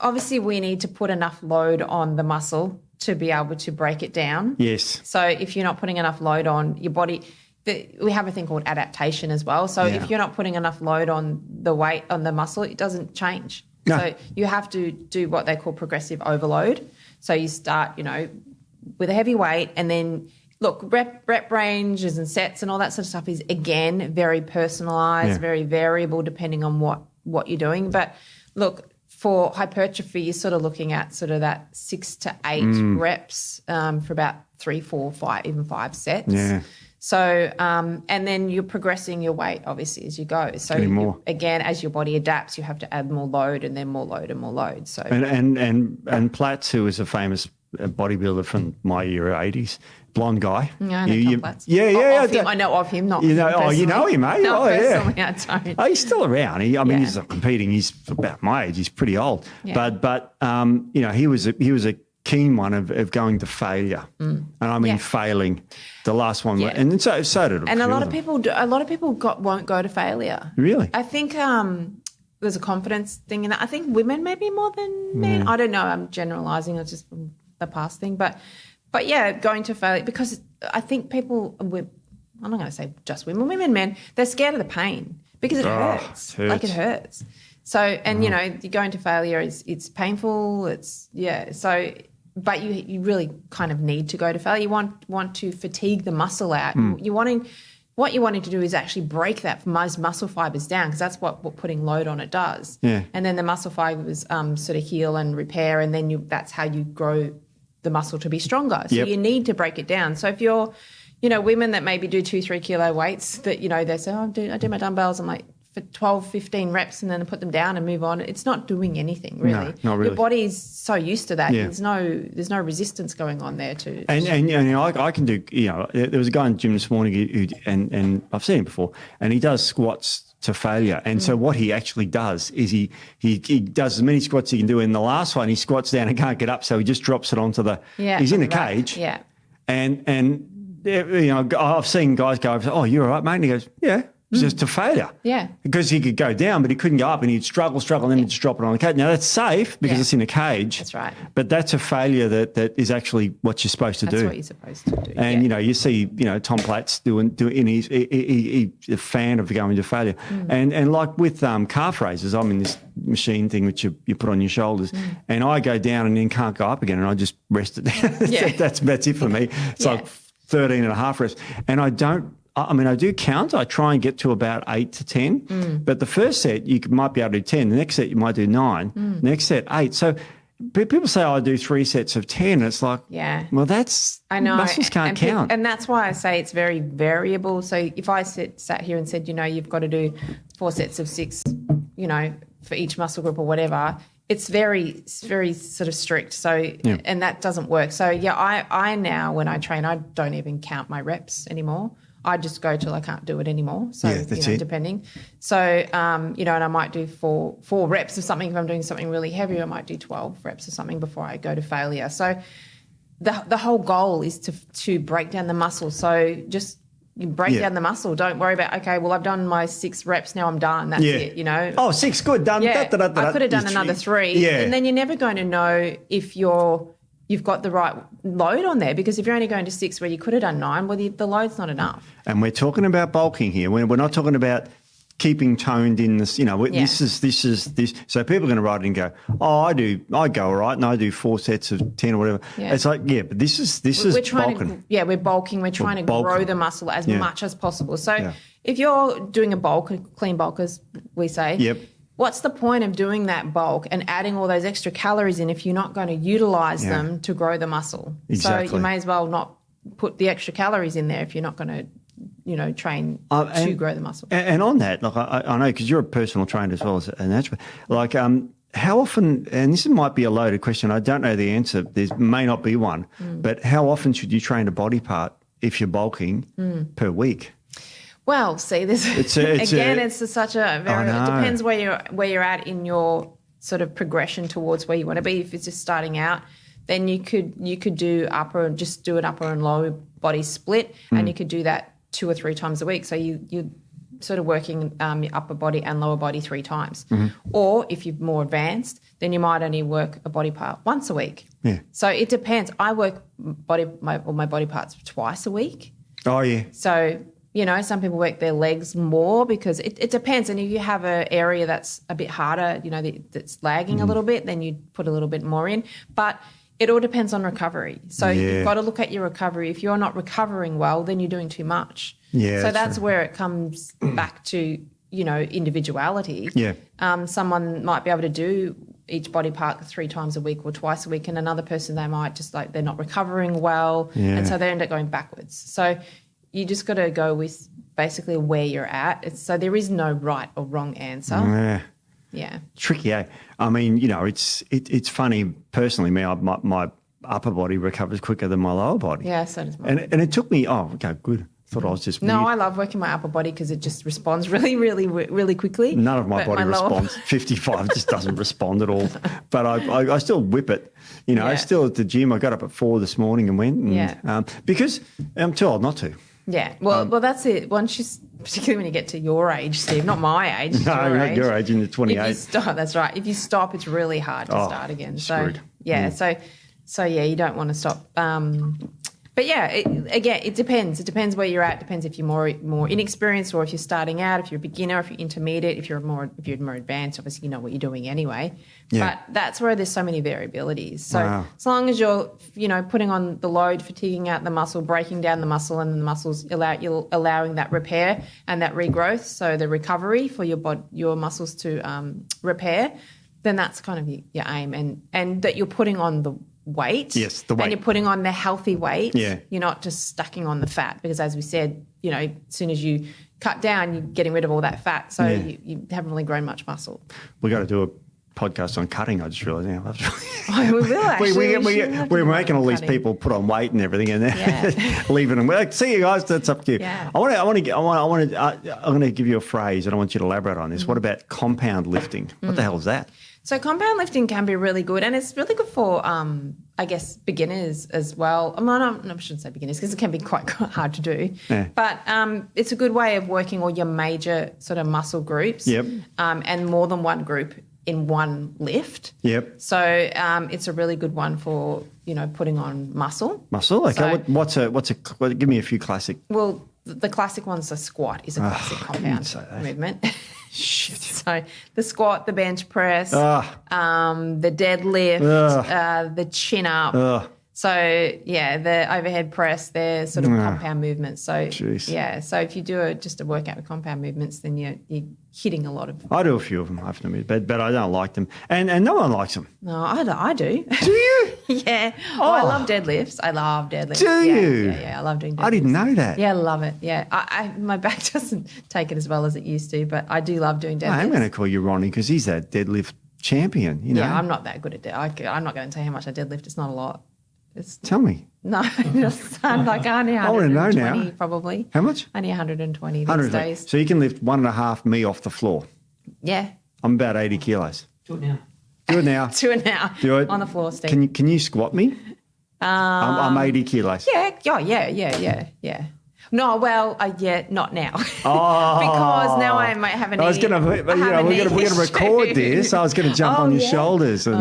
obviously we need to put enough load on the muscle to be able to break it down. Yes. So if you're not putting enough load on your body, we have a thing called adaptation as well. So if you're not putting enough load on the weight, on the muscle, it doesn't change. No. So you have to do what they call progressive overload. So you start, with a heavy weight and then – look, rep ranges and sets and all that sort of stuff is, again, very personalised, very variable depending on what you're doing. But, look, for hypertrophy, you're sort of looking at sort of that 6 to 8 reps for about 3, 4, 5, even 5 sets. Yeah. So, and then you're progressing your weight, obviously, as you go. So, again, as your body adapts, you have to add more load and then more load and more load. So, and Platts, who was a famous bodybuilder from my era, 80s, blonde guy. Yeah, I know Tom Platts. I know of him, not you know him, eh? Not personally, yeah. I don't. Oh, he's still around. He's not competing. He's about my age. He's pretty old. Yeah. But he was a keen one of going to failure, and I mean failing. The last one, and so did. And a lot of people won't go to failure. Really, I think there's a confidence thing in that. I think women maybe more than men. I don't know. I'm generalising. It's just from the past thing, but yeah, going to failure because I think people. I'm not going to say just women, men. They're scared of the pain because it hurts. Like it hurts. So, and you go into failure. It's painful. So. But you really kind of need to go to failure. You want to fatigue the muscle out. What you're wanting to do is actually break that muscle fibers down because that's what putting load on it does. Yeah. And then the muscle fibers sort of heal and repair, and then that's how you grow the muscle to be stronger. So you need to break it down. So if you're, women that maybe do 2-3 kilo weights that, they say, I do my dumbbells. I'm like, for 12, 15 reps and then put them down and move on. It's not doing anything really. No, not really. Your body is so used to that. Yeah. There's no resistance going on there too. And you know, I can do, you know, there was a guy in the gym this morning and I've seen him before, and he does squats to failure. And so what he actually does is he does as many squats he can do. In the last one, he squats down and can't get up, so he just drops it onto the, he's in a cage. Yeah. And you know, I've seen guys go, oh, you're all right, mate? And he goes, yeah. Just to failure. Yeah. Because he could go down, but he couldn't go up, and he'd struggle, and then he'd just drop it on the cage. Now, that's safe because it's in a cage. That's right. But that's a failure that is actually what you're supposed to do. That's what you're supposed to do. And, you know, you see, you know, Tom Platz doing he's a fan of going to failure. And like with calf raises, I'm in this machine thing which you put on your shoulders, and I go down and then can't go up again, and I just rest it down. That's it for me. It's like 13 and a half reps. And I do count. I try and get to about 8 to 10. But the first set, you might be able to do 10. The next set, you might do 9. The next set, 8. So people say, I do 3 sets of 10. It's like, well, that's, I know. muscles can't count. And that's why I say it's very variable. So if I sat here and said, you know, you've got to do 4 sets of 6, you know, for each muscle group or whatever, it's very sort of strict. So, and that doesn't work. So, I now, when I train, I don't even count my reps anymore. I just go till I can't do it anymore. So, depending. So, you know, and I might do four reps of something. If I'm doing something really heavy, I might do 12 reps of something before I go to failure. So the whole goal is to break down the muscle. So just break down the muscle. Don't worry about, okay, well, I've done my 6 reps. Now I'm done. That's it, you know. Oh, 6, good, done. Yeah, I could have done another 3. Yeah. And then you're never going to know if you've got the right load on there, because if you're only going to 6 where you could have done 9, well, the load's not enough. And we're talking about bulking here. We're not talking about keeping toned in this, you know, this is this. So people are going to write it and go, oh, I go all right, and I do 4 sets of 10 or whatever. Yeah. It's like, but this is bulking. We're bulking. We're trying to grow the muscle as much as possible. So if you're doing a clean bulk, as we say, what's the point of doing that bulk and adding all those extra calories in if you're not going to utilize them to grow the muscle? Exactly. So you may as well not put the extra calories in there if you're not going to, you know, train to grow the muscle. And on that, like I know, because you're a personal trainer as well as a naturopath, like how often, and this might be a loaded question, I don't know the answer, there may not be one, but how often should you train a body part if you're bulking per week? Well, see, this it's such a very. It depends where you're at in your sort of progression towards where you want to be. If it's just starting out, then you could do an upper and lower body split, and you could do that 2 or 3 times a week. So you're sort of working your upper body and lower body 3 times. Or if you're more advanced, then you might only work a body part once a week. Yeah. So it depends. I work my body parts twice a week. Oh yeah. So, you know, some people work their legs more because it depends. And if you have an area that's a bit harder, you know, that's lagging a little bit, then you put a little bit more in. But it all depends on recovery. So you've got to look at your recovery. If you're not recovering well, then you're doing too much. Yeah. So that's where it comes back to, you know, individuality. Yeah. Someone might be able to do each body part 3 times a week or twice a week, and another person, they might just they're not recovering well, and so they end up going backwards. So you just got to go with basically where you're at. So there is no right or wrong answer. Yeah. Tricky, eh? I mean, you know, it's funny. Personally, my upper body recovers quicker than my lower body. Yeah, so does mine. And it took me, okay, good. Thought I was just weird. No, I love working my upper body because it just responds really, really, really quickly. None of my body responds. 55 just doesn't respond at all. But I still whip it. You know, still at the gym. I got up at 4 this morning and went. And, because I'm too old not to. Yeah, well, that's it. Once you, particularly when you get to your age, Steve, not my age. No, not your age, in the 28. If you stop, that's right. If you stop, it's really hard to start again. Screwed. So you don't want to stop. But yeah, it depends. It depends where you're at. It depends if you're more inexperienced or if you're starting out, if you're a beginner, if you're intermediate, if you're more advanced. Obviously, you know what you're doing anyway. Yeah. But that's where there's so many variabilities. So as long as you're, you know, putting on the load, fatiguing out the muscle, breaking down the muscle, and the muscles you're allowing that repair and that regrowth, so the recovery for your muscles to repair, then that's kind of your aim, and that you're putting on weight. Yes, the weight. And you're putting on the healthy weight. Yeah. You're not just stacking on the fat because, as we said, as soon as you cut down, you're getting rid of all that fat. So you haven't really grown much muscle. We got to do a podcast on cutting. I just realised now. We will actually. We're making all these people put on weight and everything, and then leaving them. Well, see you guys. That's up to you. Yeah. I'm going to give you a phrase, and I want you to elaborate on this. What about compound lifting? What the hell is that? So compound lifting can be really good, and it's really good for, I guess, beginners as well. I shouldn't say beginners because it can be quite hard to do. Yeah. But it's a good way of working all your major sort of muscle groups. Yep. And more than one group in one lift. Yep. So it's a really good one for putting on muscle. Muscle. Okay. So, give me a few classic. Well, the classic one's a squat. Is a classic compound movement. Shit. So the squat, the bench press, the deadlift, the chin up. So, the overhead press, they're sort of compound movements. So, so if you do just a workout with compound movements, then you're hitting a lot of... I do a few of them, I have to admit, but I don't like them. And no one likes them. No, I do. Do you? Yeah. Oh, I love deadlifts. I love deadlifts. Do you? Yeah, I love doing deadlifts. I didn't know that. Yeah, I love it. Yeah. My back doesn't take it as well as it used to, but I do love doing deadlifts. I'm going to call you Ronnie because he's that deadlift champion, Yeah, I'm not that good at it. I'm not going to tell you how much I deadlift. It's not a lot. Tell me. No, just like only 120 I want to know now. Probably. How much? Only 120 these days. So you can lift 1.5 me off the floor. Yeah. I'm about 80 kilos. Do it now. Do it now. Do it now. Do it. On the floor, Steve. Can you squat me? I'm 80 kilos. Yeah. No, well, not now. Oh, because now I might have a knee. I was going to, we're going to record this. I was going to jump on your shoulders. And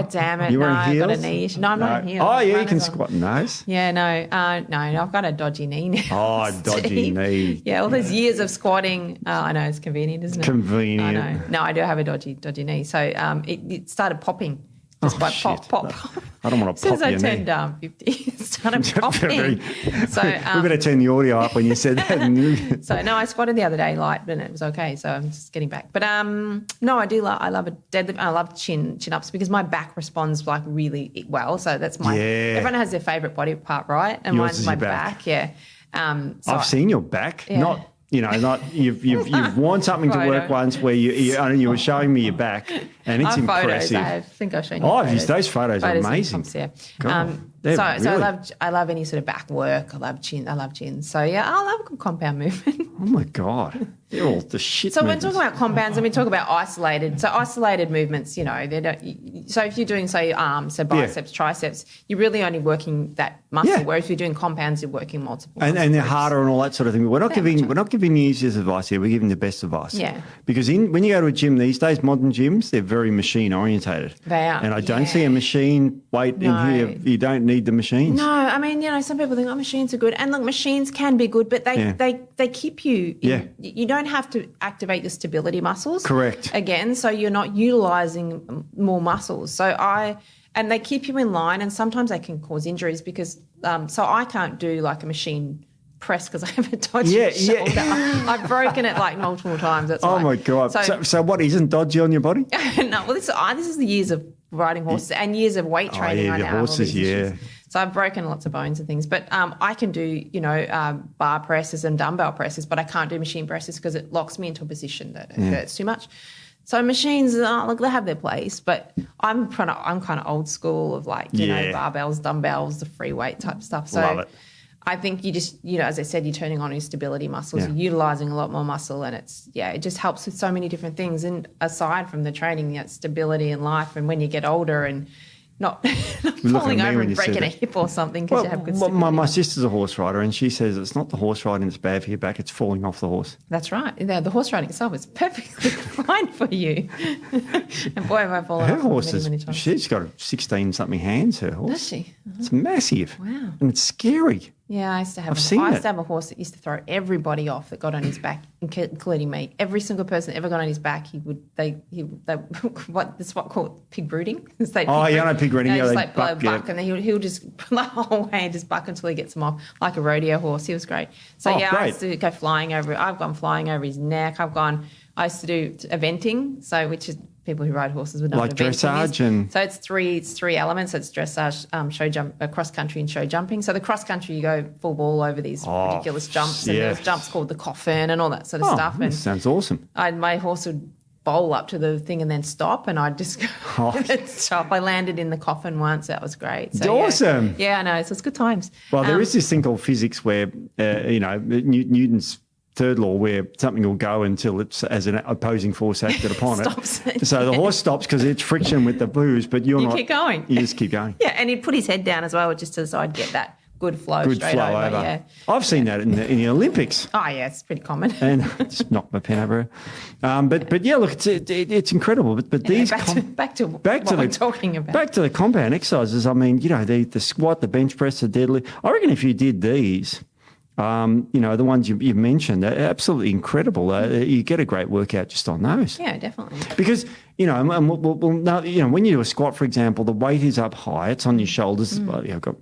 damn it. You wearing heels? I've got a knee. No, I'm not in heels. Oh, yeah, you can squat in those. Yeah, no, I've got a dodgy knee now. Oh, dodgy knee. Yeah, all those years of squatting. I know, it's convenient, isn't it? Convenient. I know. No, I do have a dodgy knee. So it started popping. Just by pop. I don't want to pop your knee. As soon as I turned 50, it started popping. So we better turn the audio up when you said that. So no, I squatted the other day light, and it was okay. So I'm just getting back. But no, I love a deadlift. I love chin ups because my back responds like really well. So that's everyone has their favourite body part, right? And mine's my back. Yeah. I've seen your back. Yeah. Not you've worn something to work once where you were showing me your back, and it's impressive. I think I'll show you. Those photos are amazing. I love any sort of back work. I love chin. So I love a good compound movement. Oh my God, they're all the shit. So when we talk about compounds, and we talk about isolated movements. They don't. So if you're doing say arms, so biceps, triceps, you're really only working that muscle. Yeah. Whereas if you're doing compounds, you're working multiple. And they're harder and all that sort of thing. We're not giving the easiest advice here. We're giving the best advice. Yeah. Because when you go to a gym these days, modern gyms, they're very machine orientated. They are. And I don't see a machine weight in here. You don't need the machines. No, I mean, some people think, machines are good. And look, machines can be good, but they keep you you don't have to activate the stability muscles. Correct. Again, so you're not utilizing more muscles. And they keep you in line, and sometimes they can cause injuries because so I can't do like a machine press because I have a dodgy shoulder. I've broken it like multiple times. That's why. My God. So what isn't dodgy on your body? No, well, this is the years of riding horses and years of weight training. The horses, So I've broken lots of bones and things, but I can do, bar presses and dumbbell presses, but I can't do machine presses because it locks me into a position that it hurts too much. So machines, look, they have their place, but I'm kind of old school of barbells, dumbbells, the free weight type stuff. So love it. I think you just, as I said, you're turning on your stability muscles, you're utilizing a lot more muscle, and it just helps with so many different things. And aside from the training, stability in life, and when you get older and not falling over and breaking a hip or something because you have good stability. My sister's a horse rider, and she says it's not the horse riding that's bad for your back, it's falling off the horse. That's right. The horse riding itself is perfectly fine for you. And boy, have I fallen off many times. She's got 16-something hands, her horse. Does she? It's massive. Wow. And it's scary. Yeah, I used to have a horse that used to throw everybody off that got on his back, including me. Every single person that ever got on his back, what's called pig brooding. Pig brooding. Just like buck, and then he'll just the whole way and just buck until he gets him off, like a rodeo horse. He was great. So great. I used to go flying over. I've gone flying over his neck. I used to do eventing, which is people who ride horses would know like what eventing dressage is. and So it's three elements. It's dressage, show jump, cross country, and show jumping. So the cross country, you go full ball over these ridiculous jumps, and there's jumps called the coffin and all that sort of stuff. And sounds awesome. my horse would bowl up to the thing and then stop, and I'd just go stop. I landed in the coffin once. That was great. So, Awesome. Yeah, I know. So it's good times. Well, there is this thing called physics where, Newton's third law, where something will go until it's as an opposing force acted upon it. So the horse stops because it's friction with the booze, but you keep going. You just keep going. Yeah, and he'd put his head down as well just so I'd get that good flow over. Yeah. I've seen that in the Olympics. Oh, yeah, it's pretty common. And just knocked my pen over. But yeah, look, it's incredible. But these back to what we're talking about. Back to the compound exercises. I mean, the squat, the bench press, the deadlift. I reckon if you did these, the ones you mentioned, they're absolutely incredible. You get a great workout just on those. Yeah, definitely. Because, when you do a squat, for example, the weight is up high. It's on your shoulders. You've got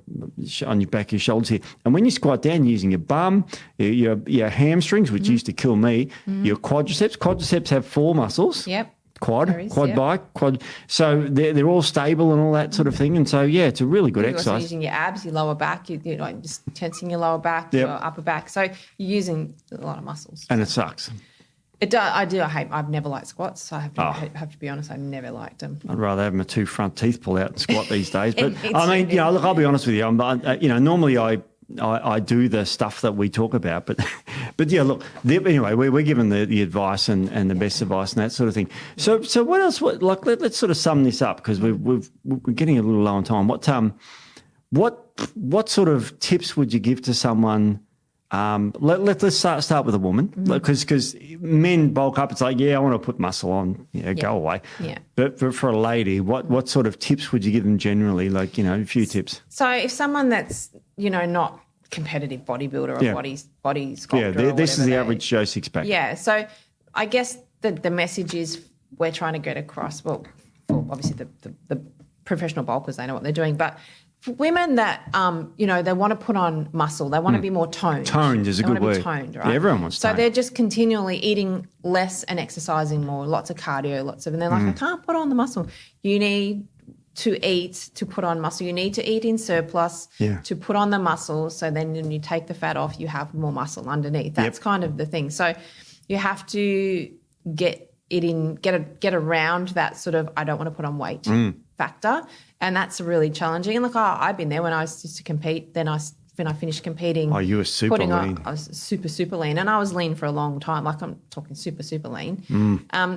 on your back, your shoulders here. And when you squat down, you're using your bum, your hamstrings, which used to kill me, your quadriceps. Quadriceps have 4 muscles. Yep. Quad bike, quad. So they're all stable and all that sort of thing. And so, it's a really good exercise. You're also using your abs, your lower back, you're like just tensing your lower back, your upper back. So you're using a lot of muscles. And it sucks. It does. I've never liked squats. So I have to be honest, I never liked them. I'd rather have my 2 front teeth pulled out and squat these days. But I mean, look, I'll be honest with you. Normally I do the stuff that we talk about, but yeah, look. Anyway, we're given the advice and the best advice and that sort of thing. So what else? Let's sort of sum this up because we're getting a little low on time. What sort of tips would you give to someone? Let's start with a woman because men bulk up. It's like, I want to put muscle on. Go away. Yeah. But for a lady, what sort of tips would you give them generally? Like, a few tips. So if someone that's not competitive bodybuilder or body sculptor, this is the average Joe six-pack. Yeah. So I guess the message is we're trying to get across. Well, obviously the professional bulkers, they know what they're doing, but for women that, they want to put on muscle, they want to be more toned. Toned is a good word. Toned, right? Yeah, everyone wants toned. So they're just continually eating less and exercising more, lots of cardio, and they're like, I can't put on the muscle. You need to eat to put on muscle. You need to eat in surplus to put on the muscle. So then when you take the fat off, you have more muscle underneath. That's kind of the thing. So you have to get around that sort of, I don't want to put on weight factor. And that's really challenging. And look, I've been there when I used to compete. Then when I finished competing. Oh, you were super lean. I was super, super lean. And I was lean for a long time. Like I'm talking super, super lean.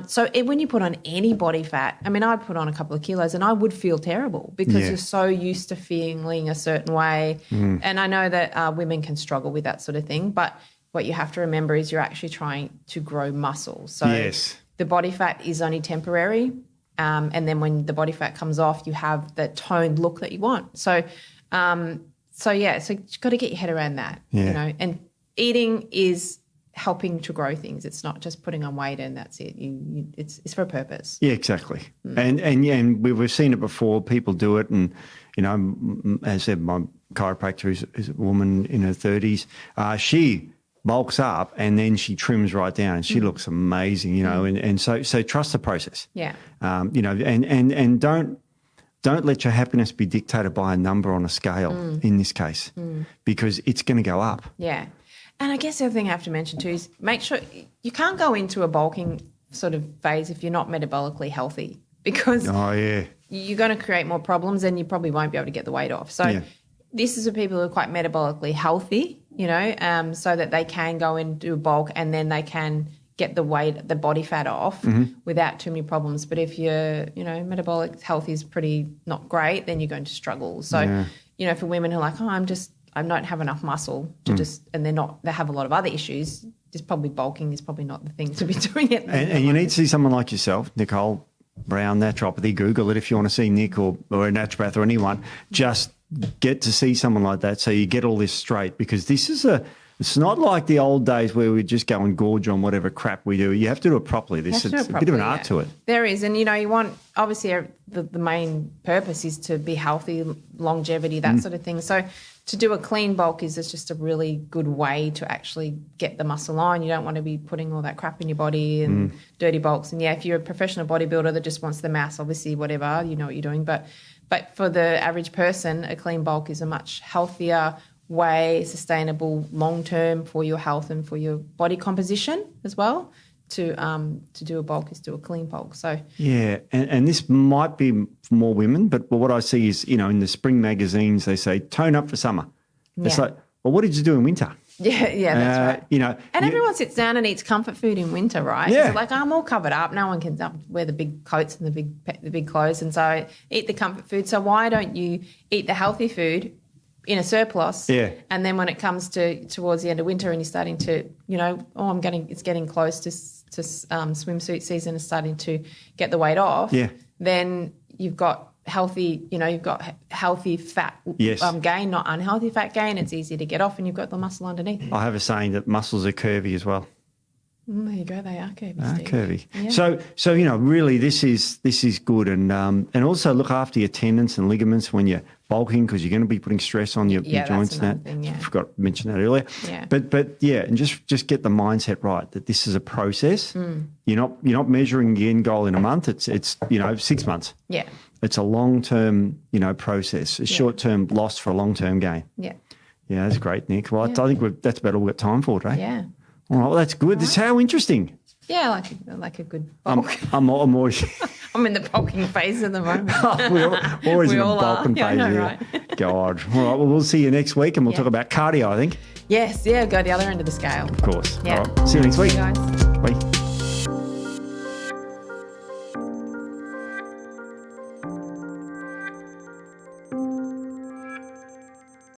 So when you put on any body fat, I mean, I'd put on a couple of kilos and I would feel terrible because you're so used to feeling a certain way. And I know that women can struggle with that sort of thing. But what you have to remember is you're actually trying to grow muscle. So the body fat is only temporary. And then when the body fat comes off, you have the toned look that you want. So you've got to get your head around that, and eating is helping to grow things. It's not just putting on weight and that's it. It's for a purpose. Yeah, exactly. And we've seen it before. People do it. And, as I said, my chiropractor is a woman in her 30s. She bulks up and then she trims right down and she looks amazing, and so trust the process. Yeah. And don't let your happiness be dictated by a number on a scale in this case because it's going to go up. Yeah. And I guess the other thing I have to mention too is make sure you can't go into a bulking sort of phase if you're not metabolically healthy because you're going to create more problems and you probably won't be able to get the weight off. So this is for people who are quite metabolically healthy, so that they can go and do a bulk and then they can get the body fat off without too many problems. But if your, metabolic health is pretty not great, then you're going to struggle. So, for women who are like, I don't have enough muscle to and they have a lot of other issues, just probably bulking is probably not the thing to be doing it. And you need to see someone like yourself, Nicole Brown, naturopathy. Google it if you want to see Nick or a naturopath or anyone. Just get to see someone like that so you get all this straight because it's not like the old days where we just go and gorge on whatever crap we do. You have to do it properly. It's a bit of an art to it. There is. And, you want, obviously, the main purpose is to be healthy, longevity, that sort of thing. So to do a clean bulk is just a really good way to actually get the muscle on. You don't want to be putting all that crap in your body and dirty bulks. And if you're a professional bodybuilder that just wants the mass, obviously, whatever, you know what you're doing. But for the average person, a clean bulk is a much healthier way, sustainable, long-term for your health and for your body composition as well. To do a bulk is do a clean bulk. So and this might be for more women, but what I see is, in the spring magazines they say tone up for summer. It's like, well, what did you do in winter? Yeah, that's right. And everyone sits down and eats comfort food in winter, right? Yeah. So like, I'm all covered up. No one can wear the big coats and the big clothes, and so eat the comfort food. So why don't you eat the healthy food in a surplus? Yeah. And then when it comes towards the end of winter and you're starting to, it's getting close to swimsuit season is starting to get the weight off. Yeah. Then you've got healthy fat gain, not unhealthy fat gain. It's easy to get off, and you've got the muscle underneath. I have a saying that muscles are curvy as well. There you go. They are curvy. Steve. Curvy. Yeah. So really, this is good, and also look after your tendons and ligaments when you're bulking, because you're going to be putting stress on your joints. And that thing, I forgot to mention that earlier. Yeah. But and just get the mindset right that this is a process. You're not measuring the end goal in a month. It's 6 months. Yeah. It's a long-term process. A short-term loss for a long-term gain. Yeah. Yeah, that's great, Nic. Well, I think that's about all we've got time for today. Yeah. All right, well, that's good. This is how interesting. Yeah, like a good bulk. I'm always... I'm in the bulking phase at the moment. We're always in the bulking phase. Yeah, I know, here. right? God. All right, well, we'll see you next week, and we'll talk about cardio, I think. Yes, go the other end of the scale. Of course. Yeah. All right, see you next week. See you guys.